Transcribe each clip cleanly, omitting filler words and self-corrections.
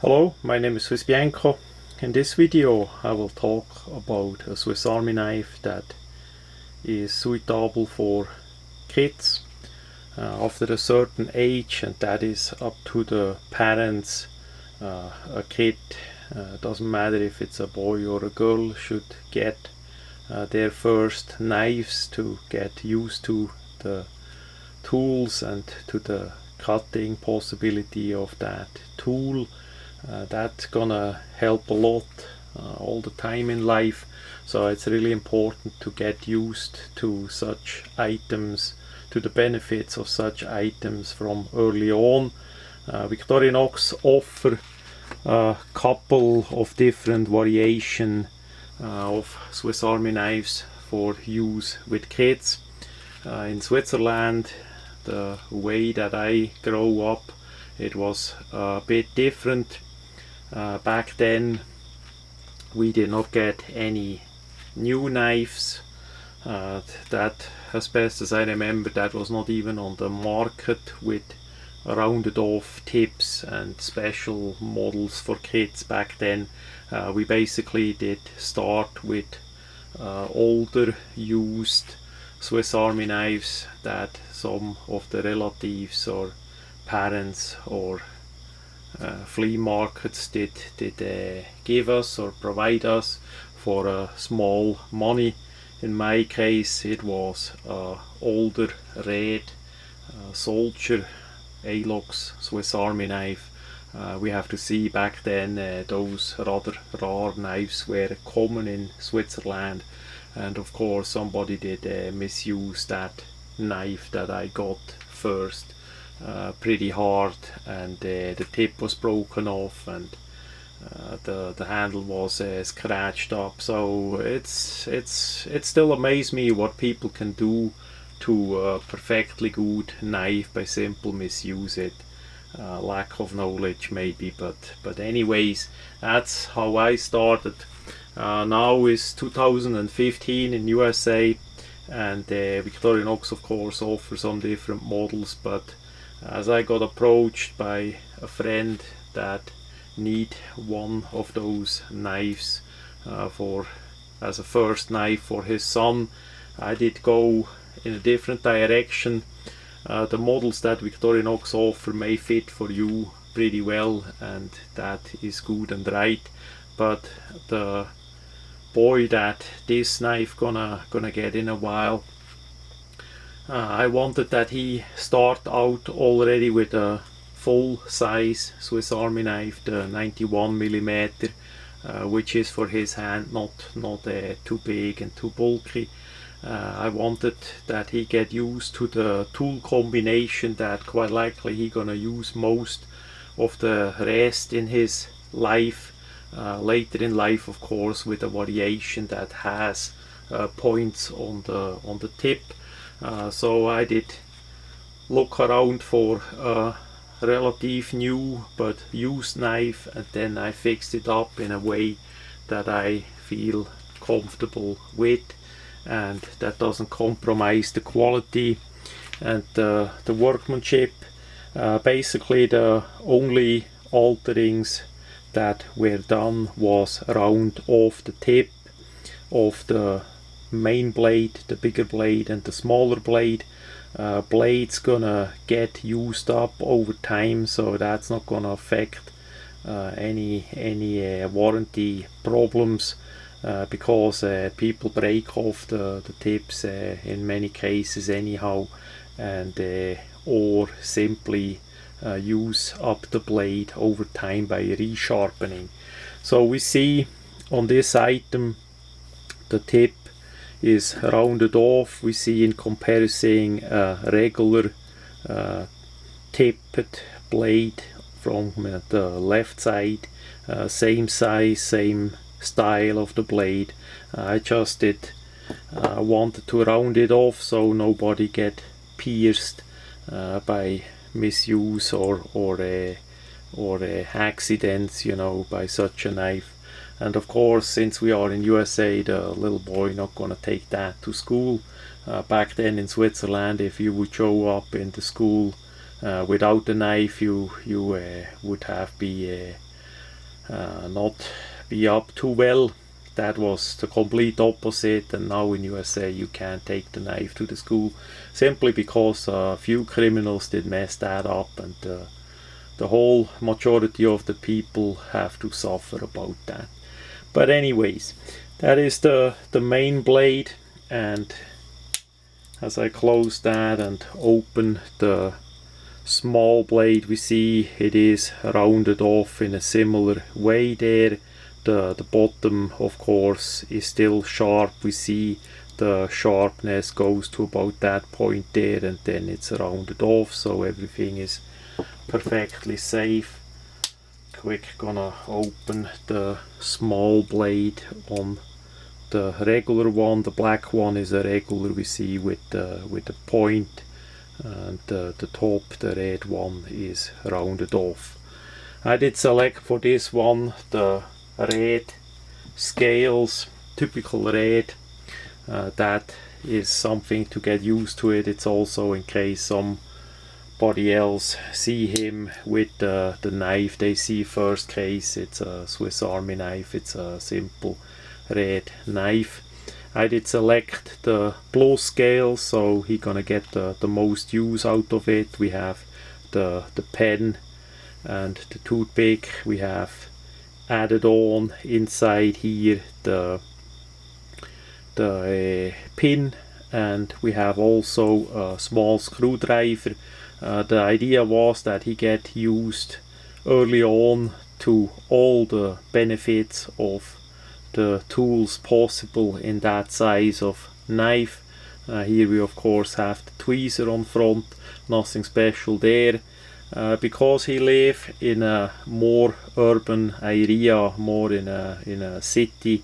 Hello, my name is swissbianco. In this video I will talk about a Swiss Army knife that is suitable for kids after a certain age, and that is up to the parents. A kid, doesn't matter if it's a boy or a girl, should get their first knives to get used to the tools and to the cutting possibility of that tool. That's gonna help a lot all the time in life, so it's really important to get used to such items, to the benefits of such items from early on. Victorinox offer a couple of different variation of Swiss Army knives for use with kids. In Switzerland, the way that I grew up, it was a bit different. Back then we did not get any new knives. That, as best as I remember, that was not even on the market with rounded off tips and special models for kids back then. We basically did start with older used Swiss Army knives that some of the relatives or parents or flea markets did give us or provide us for small money. In my case, it was older red soldier Alox Swiss Army knife. We have to see back then those rather rare knives were common in Switzerland, and of course somebody did misuse that knife that I got first pretty hard, and the tip was broken off, and the handle was scratched up. So it still amazes me what people can do to a perfectly good knife by simple misuse it. Lack of knowledge maybe, but anyways, that's how I started. Now is 2015 in USA, and Victorinox of course offers some different models, but as I got approached by a friend that need one of those knives for as a first knife for his son, I did go in a different direction. The models that Victorinox offer may fit for you pretty well, and that is good and right, but the boy that this knife gonna get in a while, I wanted that he start out already with a full size Swiss Army knife, the 91mm, which is for his hand, not too big and too bulky. I wanted that he get used to the tool combination that quite likely he gonna use most of the rest in his life, later in life of course, with a variation that has points on the tip. So I did look around for a relative new but used knife, and then I fixed it up in a way that I feel comfortable with and that doesn't compromise the quality and the workmanship. Basically the only alterings that were done was round off the tip of the main blade, the bigger blade and the smaller blade. Blade's gonna get used up over time, so that's not gonna affect any warranty problems, because people break off the tips in many cases anyhow, and or simply use up the blade over time by resharpening. So we see on this item the tip is rounded off. We see in comparison a regular tipped blade from the left side, same size, same style of the blade. I just wanted to round it off so nobody get pierced by misuse or accidents, by such a knife. And of course, since we are in USA, the little boy not gonna take that to school. Back then in Switzerland, if you would show up in the school without a knife, you would have be not be up too well. That was the complete opposite, and now in USA you can't take the knife to the school simply because a few criminals did mess that up, and the whole majority of the people have to suffer about that. But anyways, that is the main blade, and as I close that and open the small blade, we see it is rounded off in a similar way there. The bottom, of course, is still sharp. We see the sharpness goes to about that point there, and then it's rounded off, so everything is perfectly safe. Quick, gonna open the small blade on the regular one. The black one is a regular, we see with the point, and the top, the red one, is rounded off. I did select for this one the red scales, typical red. That is something to get used to it. It's also in case somebody else see him with the knife, they see first case it's a Swiss Army knife, it's a simple red knife. I did select the blue scale, so he gonna get the most use out of it. We have the pen and the toothpick. We have added on inside here the pin, and we have also a small screwdriver. The idea was that he get used early on to all the benefits of the tools possible in that size of knife. Here we of course have the tweezer on front, nothing special there. Because he live in a more urban area, more in a city,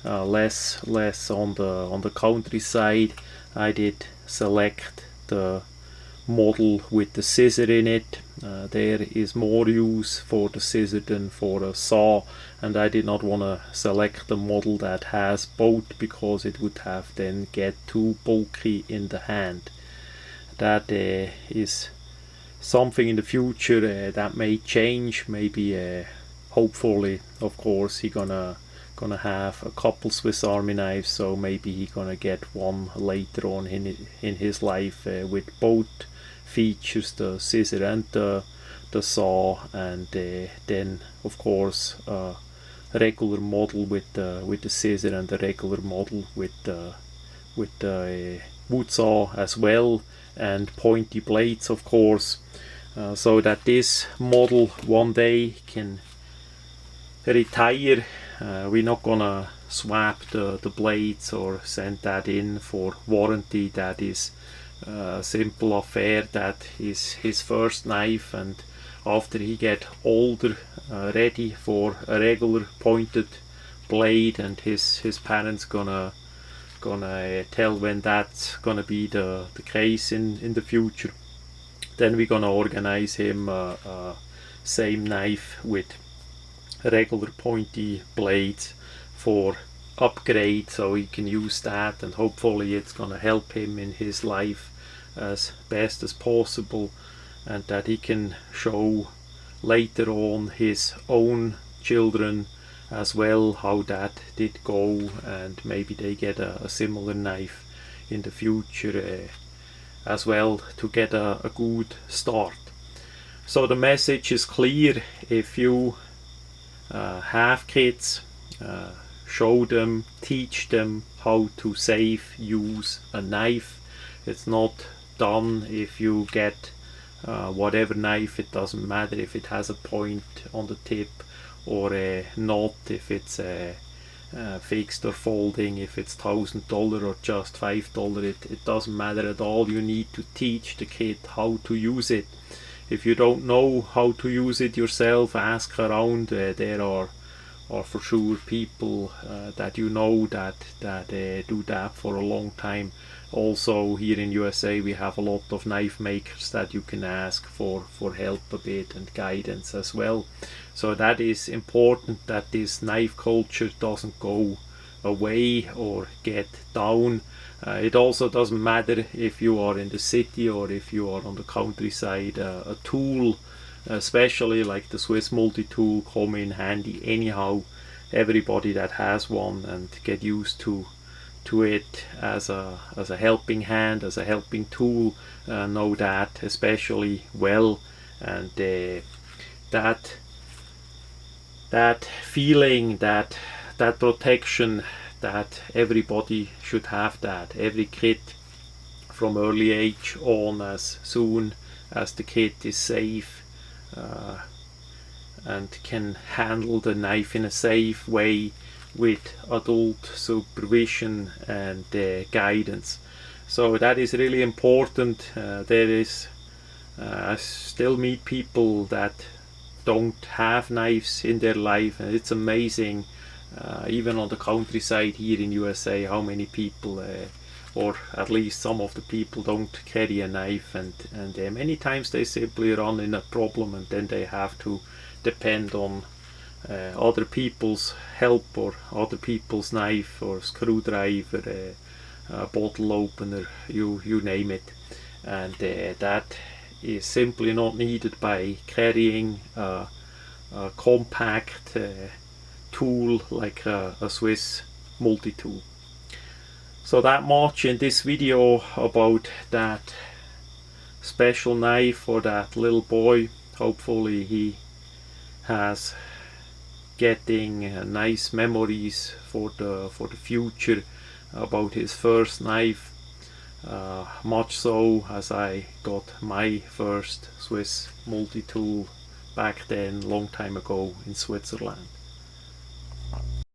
less on the countryside, I did select the model with the scissor in it. There is more use for the scissor than for a saw, and I did not want to select the model that has both, because it would have then get too bulky in the hand. That is something in the future that may change. Maybe hopefully, of course, he gonna have a couple Swiss Army knives, so maybe he gonna get one later on in his life with both features, the scissor and the saw, and then of course a regular model with the scissor, and a regular model with the wood saw as well, and pointy blades, of course, so that this model one day can retire. We're not gonna swap the blades or send that in for warranty. That is a simple affair. That is his first knife, and after he get older, ready for a regular pointed blade, and his parents gonna tell when that's gonna be the case in the future, then we're gonna organize him same knife with regular pointy blades for upgrade, so he can use that, and hopefully it's gonna help him in his life as best as possible, and that he can show later on his own children as well how that did go, and maybe they get a similar knife in the future as well, to get a good start. So the message is clear: if you have kids, show them, teach them how to safe use a knife. It's not done if you get whatever knife. It doesn't matter if it has a point on the tip or not, if it's fixed or folding, if it's $1,000 or just $5. It doesn't matter at all. You need to teach the kid how to use it. If you don't know how to use it yourself, ask around. There are for sure people that you know that do that for a long time. Also here in USA we have a lot of knife makers that you can ask for help a bit and guidance as well. So that is important, that this knife culture doesn't go away or get down. It also doesn't matter if you are in the city or if you are on the countryside. A tool especially like the Swiss multi-tool, come in handy anyhow. Everybody that has one and get used to it as a helping hand, as a helping tool, know that especially well. And that feeling, that protection, that everybody should have, that every kid from early age on, as soon as the kid is safe and can handle the knife in a safe way with adult supervision and guidance. So that is really important. I still meet people that don't have knives in their life, and it's amazing, even on the countryside here in USA, how many people, or at least some of the people, don't carry a knife, and many times they simply run in a problem, and then they have to depend on other people's help, or other people's knife or screwdriver, bottle opener, you name it. And that is simply not needed by carrying a compact tool like a Swiss multi-tool. So that much in this video about that special knife for that little boy. Hopefully he has getting nice memories for the future about his first knife, much so as I got my first Swiss multi-tool back then, long time ago in Switzerland.